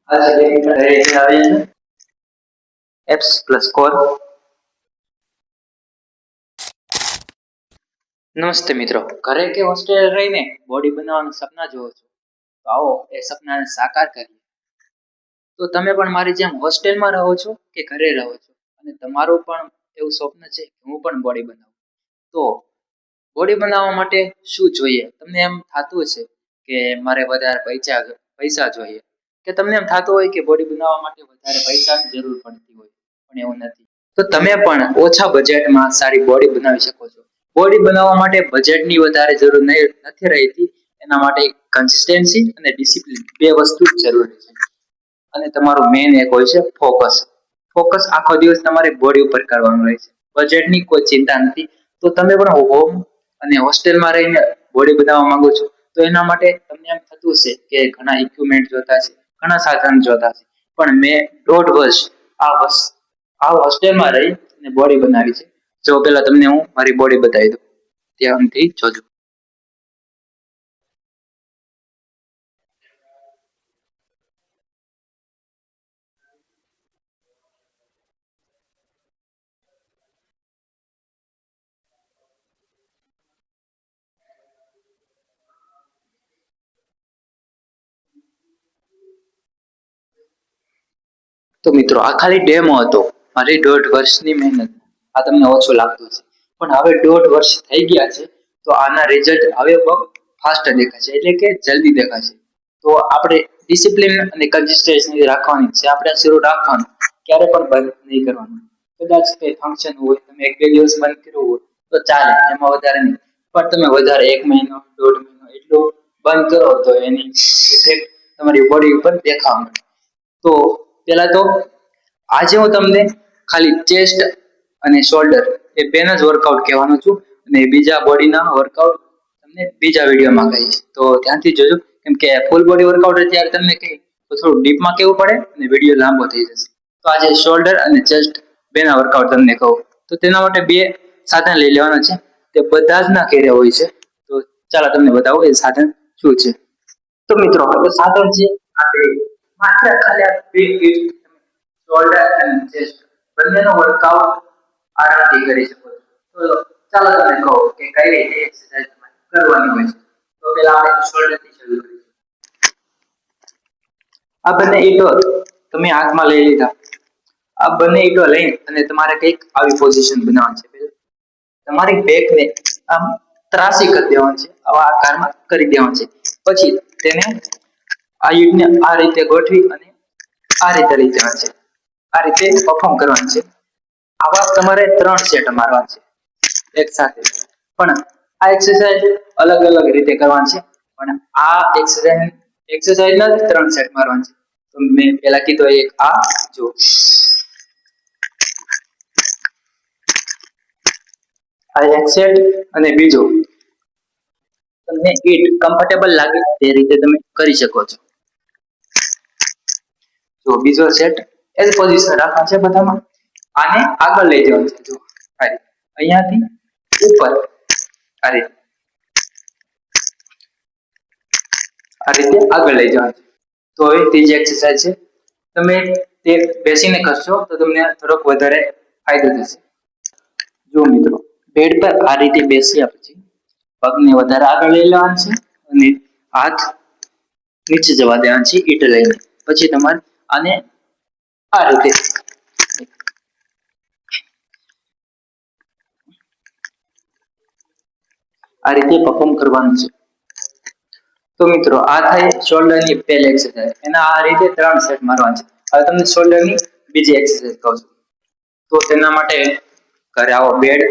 આજે રેજિંગ આવી છે એપ્સ પ્લસ કોર. નમસ્તે મિત્રો, ઘરે કે હોસ્ટેલ રહીને બોડી બનાવવાનું સપના જોવો છો, તો આવો એ સપનાને સાકાર કરીએ. તો તમે પણ મારી જેમ હોસ્ટેલમાં રહો છો કે ઘરે રહો છો અને તમારું પણ એવું સ્વપ્ન છે કે હું પણ બોડી બનાવું, તો બોડી બનાવવા માટે શું જોઈએ? તમને એમ થતું હશે કે મારે વધારે પૈસા જોઈએ, કે તમને એમ થતું હોય કે બોડી બનાવવા માટે વધારે પૈસાની જરૂર પડતી હોય, પણ એવું નથી. તો તમે પણ ઓછા બજેટમાં સારી બોડી બનાવી શકો છો. બોડી બનાવવા માટે બજેટની વધારે જરૂર નથી રહેતી. એના માટે કન્સિસ્ટન્સી અને ડિસિપ્લિન બે વસ્તુ જ જરૂરી છે. અને તમારું મેઇન એક હોય છે ફોકસ. ફોકસ આખો દિવસ તમારે બોડી ઉપર કરવાનું રહે છે. બજેટની કોઈ ચિંતા નથી. તો તમે પણ હોમ અને હોસ્ટેલમાં રહીને બોડી બનાવવા માંગો છો, તો એના માટે તમને એમ થતું હશે કે ઘણા ઇક્વિપમેન્ટ જોતા છે, ઘણા સાધન જોતા છે, પણ મેં 1.5 વર્ષ આ હોસ્ટેલમાં રહી અને બોડી બનાવી છે. જો પેલા તમને હું મારી બોડી બતાવી દઉં, ત્યાંથી જોજો. તો મિત્રો, આ ખાલી ડેમો હતો, મારી 1.5 વર્ષની મહેનત. આ તમને ઓછું લાગતું છે, પણ હવે 1.5 વર્ષ થઈ ગયા છે, તો આના રિઝલ્ટ હવે બહુ ફાસ્ટ દેખાશે, એટલે કે જલ્દી દેખાશે. તો આપણે ડિસિપ્લિન અને કન્સિસ્ટન્સી રાખવાની છે. આપણે શરૂ રાખવાનું, ક્યારે પણ બંધ નહીં કરવાનું. કદાચ કઈ ફંક્શન હોય, તમે 1-2 દિવસ બંધ કર્યું હોય તો ચાલે, એમાં વધારે નહીં. પણ તમે વધારે 1 મહિનો, 1.5 મહિનો એટલું બંધ કરો તો એની ઇફેક્ટ તમારી બોડી ઉપર દેખાવા મળે. તો પેલા તો આજે હું તમને ખાલી ચેસ્ટ અને શોલ્ડર એ બેના જ વર્કઆઉટ કહેવાનો છું, અને બીજા બોડીના વર્કઆઉટ તમને બીજા વિડીયોમાં કહીશ. તો ધ્યાનથી જોજો, કેમ કે ફૂલ બોડી વર્કઆઉટ અત્યારે તમને કહી તો થોડું ડીપમાં કેવું પડે અને વિડીયો લાંબો થઈ જશે. તો આજે શોલ્ડર અને ચેસ્ટ બેના વર્કઆઉટ તમને કહું, તો તેના માટે બે સાધન લઈ લેવાના છે. તે બધા જ ના ઘેરે હોય છે. તો ચાલો તમને બતાવો એ સાધન શું છે. તો મિત્રો, આ સાધન છે. આપણે માત્ર ખાલી બે મિનિટ શોલ્ડર અને ચેસ્ટ બંનેનો વર્કઆઉટ આરામથી કરી શકો છો. તો ચાલો તમને કહું કે કઈ રીતે એક્સરસાઇઝ કરવાની હોય છે. તો પહેલા આપણે શોલ્ડરથી શરૂ કરીએ. આ બંને ઈંટો તમે હાથમાં લઈ લીધા. આ બંને ઈંટો લઈ અને તમારે કંઈક આવી પોઝિશન બનાવવાની છે. તમારી બેકને આમ ત્રાસી કરી દેવાની છે, આવા આકારમાં કરી દેવાની છે. પછી તેને આ ઈંટને આ રીતે ગોઠવી અને આ રીતે લઈ જવાનું છે. આ રીતે પરફોર્મ કરવાનું છે. આવા તમારે 3 સેટ મારવા છે એક સાથે. પણ આ એક્સરસાઇઝ અલગ અલગ રીતે કરવાની છે. પણ આ એક્સરસાઇઝના 3 સેટ મારવાની છે. તો મેં પહેલા કીધું એક આ જો, આ એક સેટ, અને બીજો તમને ઈટ કમ્ફર્ટેબલ લાગે તે રીતે તમે કરી શકો છો. જો બીજો સેટ એ જ પોઝિશન રાખવાનું છે બધામાં. આને આગળ લઈ જવાનું છે. જો આ રીતે અહીંયાથી ઉપર આ રીતે આગળ લઈ જવાનું છે. તો હવે ત્રીજી એક્સરસાઇઝ છે. તમે તે બેસીને કરશો તો તમને થોડોક વધારે ફાયદો થશે. જો મિત્રો, બેડ પર આ રીતે બેસ્યા પછી પગને વધારે આગળ લઈ લેવાનું છે અને હાથ નીચે જવા દેવાનું છે ઈટ લઈને. પછી તમારે આને આ રીતે પરફોર્મ કરવાનું છે. તો મિત્રો, આ થાય શોલ્ડરની પહેલી એક્સરસાઇઝ. એના આ રીતે 3 સેટ મારવાના છે. હવે તમને શોલ્ડરની બીજી એક્સરસાઇઝ કહું છું. તો તેના માટે ઘરે આવો બેડ,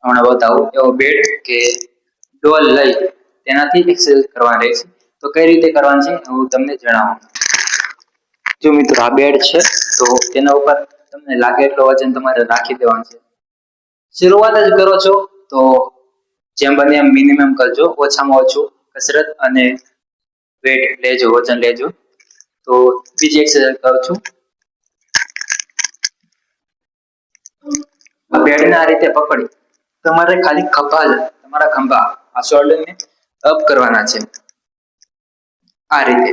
હમણાં બતાવું એવો બેડ કે ડોલ લઈ તેનાથી એક્સરસાઇઝ કરવાની રહેશે. તો કઈ રીતે કરવાની છે હું તમને જણાવું. જો મિત્રો, આ બેડ છે, તો તેના ઉપર તમને લાગે એટલો વજન તમારે રાખી દેવાનું છે. શરૂઆત જ કરો છો તો જેમ બને એમ મિનિમમ કરજો, ઓછામાં ઓછું કસરત અને વેટ લેજો, વજન લેજો. તો બીજી એક્સરસાઇઝ કરું છું. બેડને આ રીતે પકડી તમારે ખાલી તમારા ખભા આ શોલ્ડરને અપ કરવાના છે આ રીતે.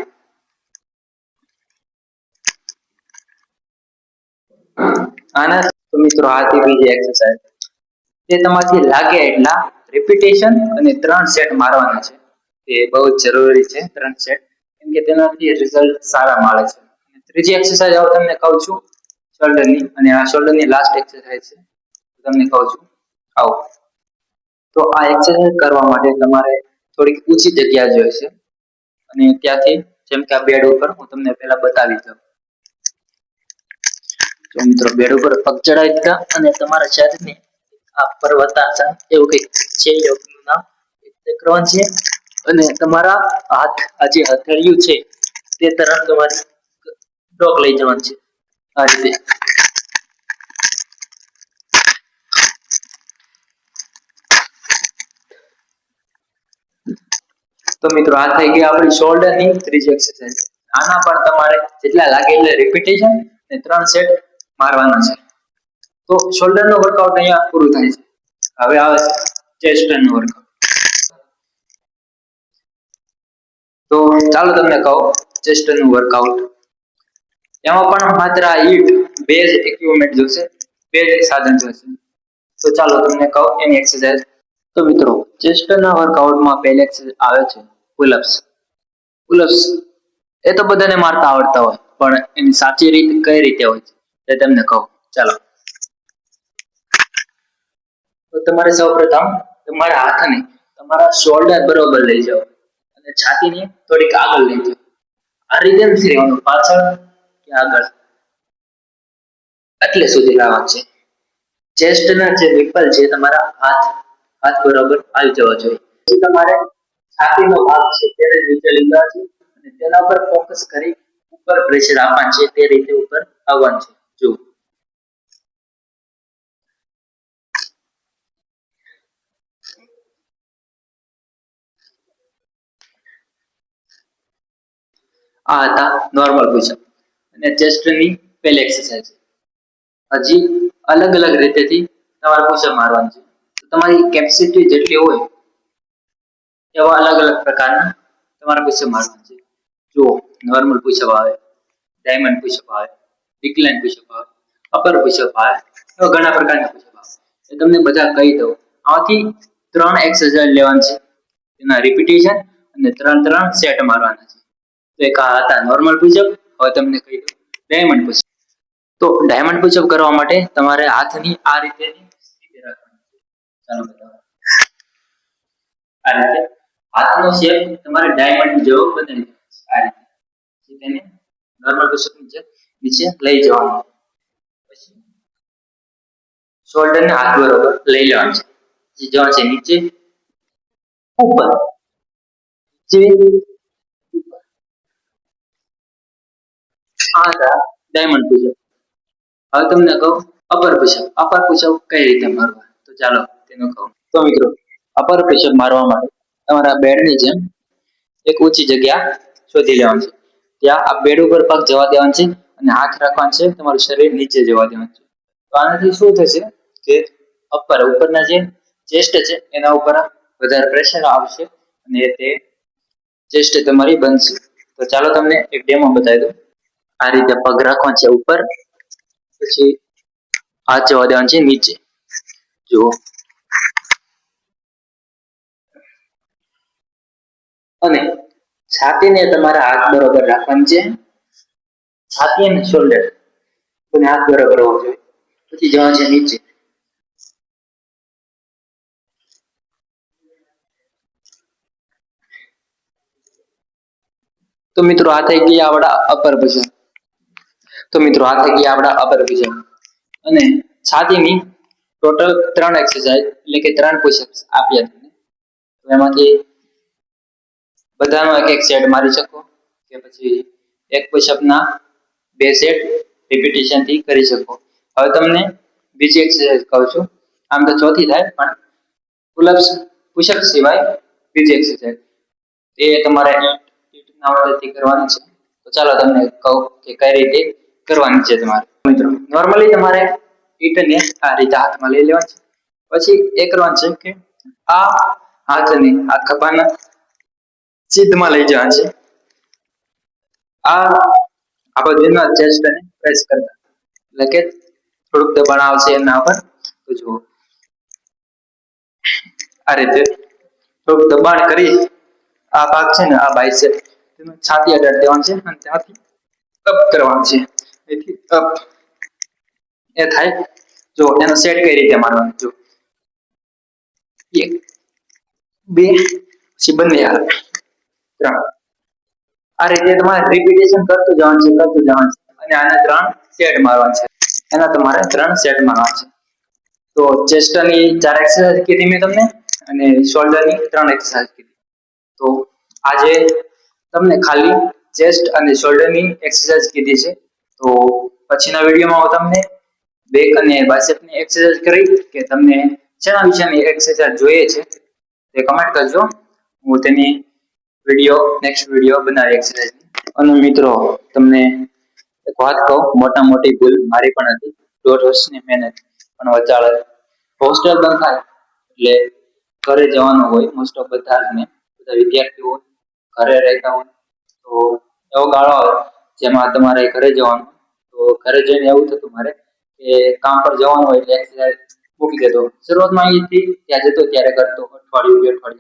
આના તો મિત્રો આથી બીજી એક્સરસાઇઝ તે તમારાથી લાગે એટલા રિપીટેશન અને 3 સેટ મારવાના છે. તે બહુ જ જરૂરી છે 3 સેટ, કેમ કે તેનાથી રિઝલ્ટ સારા મળે છે. ત્રીજી એક્સરસાઇઝ હું તમને કહું છું શોલ્ડરની, અને આ શોલ્ડરની લાસ્ટ એક્સરસાઇઝ છે, તમને કહું છું આવો. તો આ એક્સરસાઇઝ કરવા માટે તમારે થોડીક ઊંચી જગ્યા જોઈશે, અને ત્યાંથી જેમ કે આ બેડ ઉપર હું તમને પહેલા બતાવી દઉં. તો મિત્રો બેડ ઉપર પગ ચડાવી દીધા અને તમારા શરીરને આ પર્વતાસન એવું કંઈક છે યોગનું નામ એ કરવાનું છે, અને તમારા હાથ આ જે હથેળિયું છે તે તરફ તમારે ડોક લઈ જવાનું છે આ રીતે. તો મિત્રો આ થઈ ગઈ આપણી શોલ્ડરની ત્રીજી એક્સરસાઇઝ. આના પણ તમારે જેટલા લાગે એટલે રિપીટેશન અને 3 સેટ મારવાના છે. તો શોલ્ડરનું વર્કઆઉટ અહીંયા પૂરું થાય છે. હવે આવે છે ચેસ્ટનું વર્કઆઉટ. તો ચાલો તમને કહું ચેસ્ટનું વર્કઆઉટ. એમાં પણ માત્ર આ ઈટ બે જ ઇક્વિપમેન્ટ જોશે, બે જ સાધન જોશે. તો ચાલો તમને કહું એની એક્સરસાઇઝ. તો મિત્રો ચેસ્ટના વર્કઆઉટમાં પહેલી એક્સરસાઇઝ આવે છે પુલઅપ્સ. પુલઅપ્સ એ તો બધાને મારતા આવડતા હોય, પણ એની સાચી રીત કઈ રીતે હોય છે એ તમને કહું. ચાલો, તો તમારે સૌપ્રથમ તમારા હાથને તમારા શોલ્ડર બરોબર લઈ જાઓ અને છાતીને થોડીક આગળ લઈ જાઓ. આ રીતે નથી રહેવાનું, પાછળ કે આગળ, એટલે સુધી લાવવાનું છે. ચેસ્ટના જે નિપલ છે તમારા હાથ બરોબર આવી જવા જોઈએ. પછી તમારે છાતીનો ભાગ છે તેને નીચે લીધા છે અને તેના પર ફોકસ કરી ઉપર પ્રેશર આપવાનું છે, તે રીતે ઉપર આવવાનું છે. જુઓ, આ હતા નોર્મલ પુશઅપ અને ચેસ્ટની પહેલી એક્સરસાઇઝ. હજી અલગ અલગ રીતેથી તમારે પુશઅપ મારવાનું છે. તો તમારી કેપેસિટી જેટલી હોય એવા અલગ અલગ પ્રકારના તમારે પુશઅપ મારવાનું છે. જુઓ, નોર્મલ પુશઅપ આવે, ડાયમંડ પુશઅપ આવે, ડિક્લાઇન પુશઅપ આવે, અપર પુશઅપ આવે, એવા ઘણા પ્રકારના પુશઅપ આવે. એ તમને બધા કહી દઉં. આમાંથી 3 એક્સરસાઇઝ લેવાની છે, તેના રિપીટેશન અને 3 સેટ મારવાના છે. તો એક આ હતા નોર્મલ પુશઅપ. હવે તમને કહી દઉં ડાયમંડ પુશઅપ. તો ડાયમંડ પુશઅપ કરવા માટે તમારે હાથની આ રીતે સ્થિતિ રાખવાની છે. ચાલો બતાવો. આ રીતે હાથનો શેપ તમારે ડાયમંડ જેવો બનાવી દેવાનો છે. આ રીતે તેને નોર્મલ પુશઅપ નીચે લઈ જવાનું. પછી શોલ્ડરને હાથ બરોબર લઈ લેવાનું છે. જે જવાનું છે નીચે ઉપર, નીચે ઉપર. આ હતા ડાયમંડ પુશઅપ. હવે તમને કહું અપર પુશઅપ. અપર પુશઅપ કઈ રીતે મારવા, તો ચાલો તેનું કહું. તો મિત્રો અપર પુશઅપ મારવા માટે તમારા બેડની જેમ એક ઊંચી જગ્યા શોધી લેવાની છે. ત્યાં આ બેડ ઉપર પગ જવા દેવાનું છે અને હાથ રાખવાનું છે, તમારું શરીર નીચે જવા દેવાનું છે. તો આનાથી શું થશે કે ઉપરના જે ચેસ્ટ છે એના ઉપર વધારે પ્રેશર આવશે અને તે ચેસ્ટ તમારી બનશે. તો ચાલો તમને એક ડેમો બતાવી દઉં. આ રીતે પગ રાખવાનો છે ઉપર, પછી હાથ જવા દેવાનું છે નીચે. જુઓ, અને છાતીને તમારા હાથ બરોબર રાખવાની છે. છાતી અને શોલ્ડર બંને હાથ બરોબર હોવો જોઈએ. પછી જવાનું છે નીચે. તો મિત્રો આ થઈ ગયા આપણા અપર પુશઅપ. અને છાતીની ટોટલ 3 એક્સરસાઇઝ એટલે કે 3 પુશઅપ આપ્યા તમને. એમાંથી બધાનો એક એક સેટ મારી શકો, કે પછી એક પુશઅપના 2 સેટ રિપીટેશન થી કરી શકો. હવે તમને બીજી એક્સરસાઇઝ કહું છું. આમ તો ચોથી થાય, પણ પુશઅપ સિવાય બીજી એક્સરસાઇઝ એ તમારે ઈંટના મદદથી કરવાની છે. તો ચાલો તમને કહું કે કઈ રીતે કરવાની છે તમારે. મિત્રો નોર્મલી તમારે ઈંટને આ રીતે હાથમાં લઈ લેવાની છે. પછી એ કરવાનું છે કે આ હાથને આ ખભાના સીધમાં લઈ જવાનું છે. આ બાજુના ચેસ્ટને પ્રેસ કરતા, એટલે કે થોડુંક દબાણ આવશે એના પર. તો જુઓ આ રીતે થોડુંક દબાણ કરી આ ભાગ છે ને આ બાયસેપ છાતી અડાડી દેવાનું છે અને ત્યાંથી અપ કરવાનું છે. એથી અપ એ થાય. જો એનો સેટ કઈ રીતે મારવાનો, જો 1 2 પછી બંને હાથ 3. આ રીતે તમારે રિપીટેશન કરતું જવાનું છે અને આના 3 સેટ મારવાના છે. એના તમારે 3 સેટ મારવાના છે. તો ચેસ્ટની 4 એક્સરસાઇઝ કીધી મેં તમને અને શોલ્ડરની 3 એક્સરસાઇઝ કીધી. તો આજે તમને ખાલી ચેસ્ટ અને શોલ્ડરની એક્સરસાઇઝ કીધી છે. તો પછીના વિડીયોમાં હું તમને બેક અને બાયસેપની એક્સરસાઇઝ કરી કે તમને શેના વિશેની એક્સરસાઇઝ જોઈએ છે તે કમેન્ટ કરજો. હું તેની નેક્સ્ટ વિડીયો બનાવી એક્સરસાઇઝ. અને મિત્રો તમને એક વાત કહું, મોટી ભૂલ મારી પણ હતી. 1.5 વર્ષની મહેનત પણ વચાળે હોસ્ટેલ બંધ થાય એટલે ઘરે જવાનું હોય. મોસ્ટ ઓફ બધા વિદ્યાર્થીઓ ઘરે રહેતા હોય તો એવો ગાળો આવે જેમાં તમારે ઘરે જવાનું. તો ઘરે જઈને એવું થતું મારે કે કામ પર જવાનું હોય એટલે એક્સરસાઇઝ મૂકી દેતો. શરૂઆતમાં અહીંથી ત્યાં જતો ત્યારે કરતો, અઠવાડિયું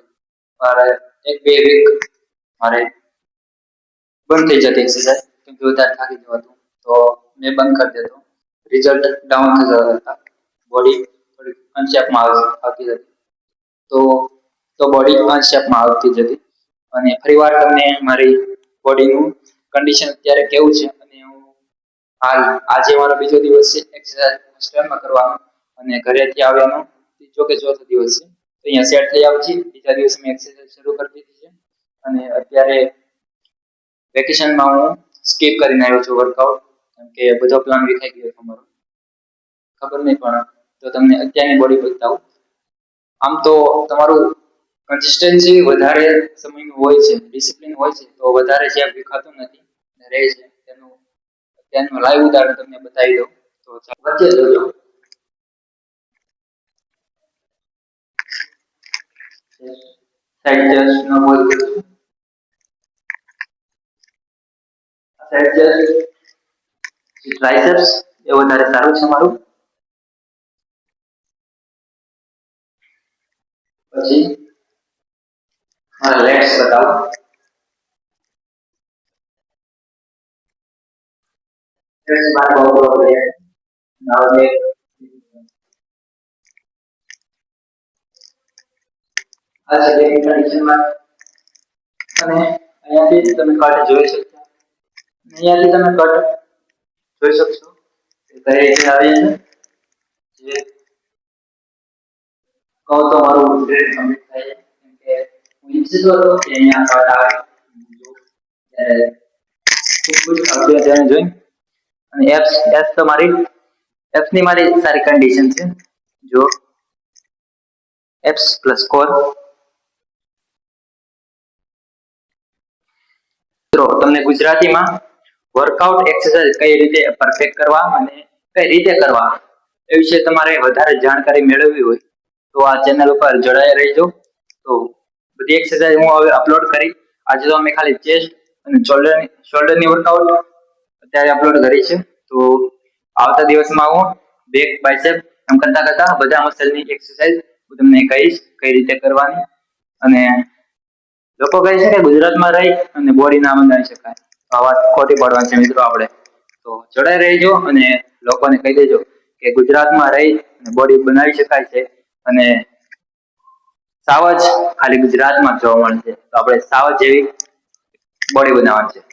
મારે 1-2 વીક મારે બંધ થઈ જતી એક્સરસાઇઝ કેમ કે વધારે થાકી જવાતું. તો મેં બંધ કરી દેતો. રિઝલ્ટ ડાઉન થઈ જતા હતા. બોડી થોડી અનશેપમાં આવતી હતી. તો બોડી અનશેપમાં આવતી જતી. અને ફરીવાર તમને મારી બોડીનું કન્ડિશન અત્યારે કેવું છે અને હું હાલ આજે મારો બીજો દિવસ છે એક્સરસાઇઝ હોસ્ટેલમાં કરવાનો અને ઘરેથી આવ્યાનો ત્રીજો કે ચોથો દિવસ છે. તો અહીંયા સેટ થઈ આવું છે. બીજા દિવસે મેં એક્સરસાઇઝ શરૂ કરી દીધી છે અને અત્યારે વેકેશનમાં હું સ્કીપ કરીને આવ્યો છું વર્કઆઉટ કેમ કે બધો પ્લાન વિખાઈ ગયો હતો મારો. ખબર નહીં પણ તો તમને અત્યારની બોડી બતાવું. આમ તો તમારું કન્સિસ્ટન્સી વધારે સમયનું હોય છે, ડિસિપ્લિન હોય છે તો વધારે શેપ વિખાતું નથી અને રહે છે. તેનું લાઈવ ઉદાહરણ તમને બતાવી દઉં. તો વચ્ચે જોજો. સાઈડ ચેસ્ટનો બોલ કરું છું. સાઈડ ચેસ્ટ ટ્રાઇસેપ્સ એ વધારે સારું છે મારું. પછી મારા લેગ્સ બતાવો. લેગ્સ બાર બહુ લે નાવ લે આ છે લેગ કન્ડિશનમાં. અને અહીંયાથી તમે કટ જોઈ શકશો. અહીંયાથી તમે કટ જોઈ શકશો કઈ રીતે આવે છે. જે કહો તો મારું ટ્રેડ કમ્પ્લીટ થાય કેમ કે હું ઈચ્છતો હતો કે અહીંયા કટ આવે. ખૂબ અભ્યાસ જોઈ અને એપ્સ તો એપ્સની મારી સારી કન્ડિશન છે. જો એપ્સ પ્લસ કોર. મિત્રો તમને ગુજરાતીમાં વર્કઆઉટ એક્સરસાઇઝ કઈ રીતે પરફેક્ટ કરવા અને કઈ રીતે કરવા એ વિશે તમારે વધારે જાણકારી મેળવવી હોય તો આ ચેનલ ઉપર જોડાયા રહેજો. તો બધી એક્સરસાઇઝ હું હવે અપલોડ કરી. આજે તો અમે ખાલી ચેસ્ટ અને શોલ્ડરની વર્કઆઉટ અત્યારે અપલોડ કરી છે. તો આવતા દિવસમાં હું બેક બાયસેપ એમ કરતા બધા મસલની એક્સરસાઇઝ હું તમને કહીશ કઈ રીતે કરવાની. અને લોકો કહે છે કે ગુજરાતમાં રહી અને બોડી ના બનાવી શકાય. આ વાત ખોટી પાડવાની છે મિત્રો આપણે. તો જોડાઈ રહેજો અને લોકોને કહી દેજો કે ગુજરાતમાં રહી અને બોડી બનાવી શકાય છે અને સાવજ ખાલી ગુજરાતમાં જોવા મળે છે. તો આપણે સાવજ જેવી બોડી બનાવવાની છે.